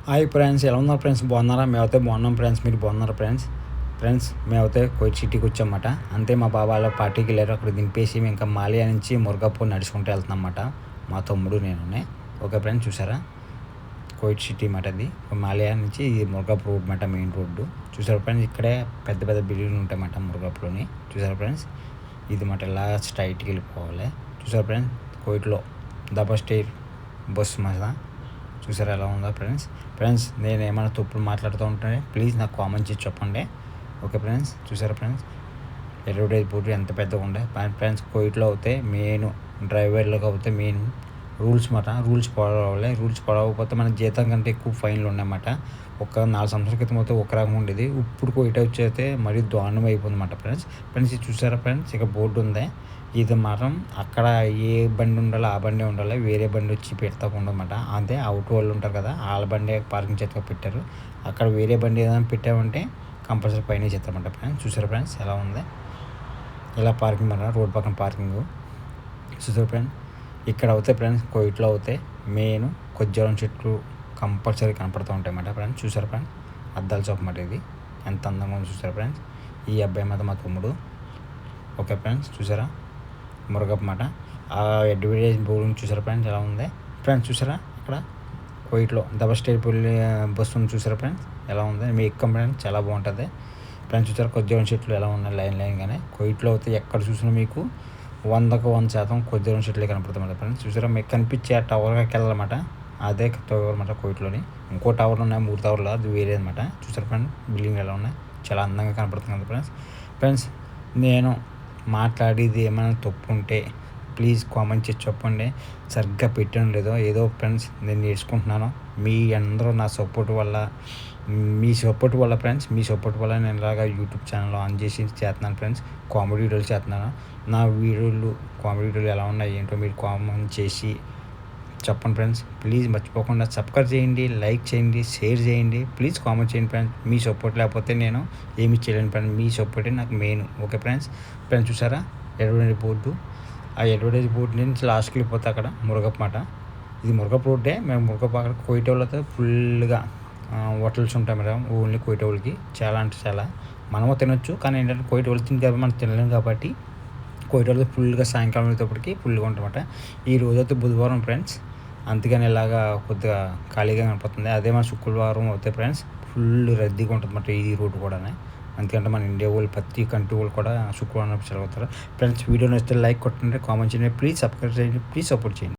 Hi friends, ఎలా ఉన్నారు friends? బాగున్నారా? మేమైతే బాగున్నాం ఫ్రెండ్స్. మీరు బాగున్నారా ఫ్రెండ్స్? మేమైతే కోయిట్ సిటీకి వచ్చామన్నమాట. అంతే మా బాబా వాళ్ళ పార్టీకి వెళ్ళారు. అక్కడ దింపేసి మేము ఇంకా మాలియా నుంచి మురగాపూర్ నడుచుకుంటూ వెళ్తున్నాం అన్నమాట. మా తమ్ముడు నేనునే. ఓకే ఫ్రెండ్స్, చూసారా? కోయిట్ సిటీ మాట అది. మాలియా నుంచి ఇది మురగాపూర్ రోడ్ మాట, మెయిన్ రోడ్డు. చూసారా ఫ్రెండ్స్? ఇక్కడే పెద్ద పెద్ద బిల్డింగ్లు ఉంటాయన్నమాట మురగాపూర్లోని. చూసారా ఫ్రెండ్స్? ఇది మాట ఇలా స్ట్రైట్కి వెళ్ళిపోవాలి. చూసారా ఫ్రెండ్స్? కోయిట్లో డబల్ స్టేర్ బస్ మాట. చూసారా ఎలా ఉందా ఫ్రెండ్స్? నేను ఏమైనా తప్పులు మాట్లాడుతూ ఉంటే ప్లీజ్ నాకు కామెంట్ చేసి చెప్పండి. ఓకే ఫ్రెండ్స్, చూసారా ఫ్రెండ్స్? అడ్వర్టైజ్ ఎంత పెద్దగా ఉండే ఫ్రెండ్స్. కోయిట్లో అయితే మెయిన్ డ్రైవర్లకు అయితే మెయిన్ రూల్స్ మాట. రూల్స్ ఫాలో అవ్వాలి. రూల్స్ ఫాలో అవ్వకపోతే మన జీతం కంటే ఎక్కువ ఫైన్లు ఉన్నాయన్నమాట. ఒక 4 సంవత్సరాల క్రితం అయితే ఒక రకంగా ఉండేది. ఇప్పుడు కోయిట్ వచ్చి మరీ దారుణం అయిపోయింది అన్నమాట ఫ్రెండ్స్. ఇది చూసారా ఫ్రెండ్స్? ఇక బోర్డు ఉంది. ఇది మాత్రం అక్కడ ఏ బండి ఉండాలో ఆ బండి ఉండాలి, వేరే బండి వచ్చి పెట్టకుండా అన్నమాట. అంతే అవుట్ వాళ్ళు ఉంటారు కదా, వాళ్ళ బండి పార్కింగ్ చేతిగా పెట్టారు. అక్కడ వేరే బండి ఏదైనా పెట్టామంటే కంపల్సరీ పైన చేస్తారన్నమాట ఫ్రెండ్స్. చూసారా ఫ్రెండ్స్ ఎలా ఉంది? ఇలా పార్కింగ్ అన్నమాట, రోడ్ పక్కన పార్కింగ్. చూసారా ఫ్రెండ్స్? ఇక్కడ అవుతాయి ఫ్రెండ్స్. కోయిట్లో అవుతాయి మెయిన్ కొద్దిరం చెట్లు కంపల్సరీ కనపడుతూ ఉంటాయి అన్నమాట ఫ్రెండ్స్. చూసారా ఫ్రెండ్స్? అద్దాల చౌక్ అన్నమాట ఇది. ఎంత అందంగా ఉంది చూసారా ఫ్రెండ్స్? ఈ అబ్బాయి మాత్రం మా తమ్ముడు. ఓకే ఫ్రెండ్స్, చూసారా? మురగప్ మాట. ఆ అడ్వర్టైజ్ బోర్డు చూసారా ఫ్రెండ్స్ ఎలా ఉంది? ఫ్రెండ్స్ చూసారా? అక్కడ కోయిట్లో డబల్ స్టేర్ బస్సు ఉంది. చూసారా ఫ్రెండ్స్ ఎలా ఉంది? మీ ఎక్కం ఫ్రెండ్స్, చాలా బాగుంటుంది ఫ్రెండ్స్. చూసారా కొద్దిగా చెట్లు ఎలా ఉన్నాయి లైన్గానే. కోయిట్లో అయితే ఎక్కడ చూసినా మీకు 100% కొద్దిగా చెట్లే కనపడుతుంది ఫ్రెండ్స్. చూసారా? మీకు కనిపించే ఆ టవర్కి వెళ్ళాలన్నమాట. అదే టవర్ అనమాట కోయిట్లోని. ఇంకో టవర్ ఉన్నాయి, 3 టవర్లు, అది వేరే అనమాట. చూసారా ఫ్రెండ్స్? బిల్డింగ్ ఎలా ఉన్నాయి, చాలా అందంగా కనపడుతుంది కదా ఫ్రెండ్స్. నేను మాట్లాడేది ఏమైనా తప్పు ఉంటే ప్లీజ్ కామెంట్ చేసి చెప్పండి. సరిగ్గా పెట్టడం లేదో ఏదో ఫ్రెండ్స్, నేను నేర్చుకుంటున్నాను. మీ అందరూ నా సపోర్ట్ వల్ల, మీ సపోర్ట్ వల్ల నేను ఇలాగా యూట్యూబ్ ఛానల్ ఆన్ చేసి చేస్తున్నాను ఫ్రెండ్స్. కామెడీ వీడియోలు చేస్తున్నాను. నా కామెడీ వీడియోలు ఎలా ఉన్నాయి ఏంటో మీరు కామెంట్ చేసి చెప్పండి ఫ్రెండ్స్. ప్లీజ్ మర్చిపోకుండా సబ్స్క్రైబ్ చేయండి, లైక్ చేయండి, షేర్ చేయండి. ప్లీజ్ కామెంట్ చేయండి ఫ్రెండ్స్. మీ సపోర్ట్ లేకపోతే నేను ఏమి చేయలేను ఫ్రెండ్స్. మీ సపోర్టే నాకు మెయిన్. ఓకే ఫ్రెండ్స్ చూసారా అడ్వర్టైజ్ బోర్డు? ఆ అడ్వర్టైజ్ బోర్డు నుంచి లాస్ట్కి వెళ్ళిపోతే అక్కడ మురగప్ మాట. ఇది మురగప్ రోడ్డే. మేము మురగప్ అక్కడ కోయిట వాళ్ళతో ఫుల్గా హోటల్స్ ఉంటాయి మేడం. ఓన్లీ కోయిట వాళ్ళకి చాలా అంటే చాలా. మనము తినొచ్చు, కానీ ఏంటంటే కోయిట వాళ్ళు తిని కాబట్టి మనం తినలేము కాబట్టి కోయిట వాళ్ళతో ఫుల్గా సాయంకాలం వచ్చేటప్పటికి ఫుల్గా ఉంటుందన్నమాట. ఈ రోజైతే బుధవారం ఫ్రెండ్స్, అందుకని ఇలాగా కొద్దిగా ఖాళీగా కనపడుతుంది. అదే మన శుక్రవారం అవుతాయి ఫ్రెండ్స్, ఫుల్ రద్దీగా ఉంటుంది అన్నమాట ఈ రోడ్డు కూడా. ఎందుకంటే మన ఇండియా వాళ్ళు ప్రతి కంట్రీ వాళ్ళు కూడా శుక్రవారం సెలవుతారు ఫ్రెండ్స్. వీడియో నచ్చితే లైక్ కొట్టండి, కామెంట్ చేయండి, ప్లీజ్ సబ్స్క్రైబ్ చేయండి, ప్లీజ్ సపోర్ట్ చేయండి.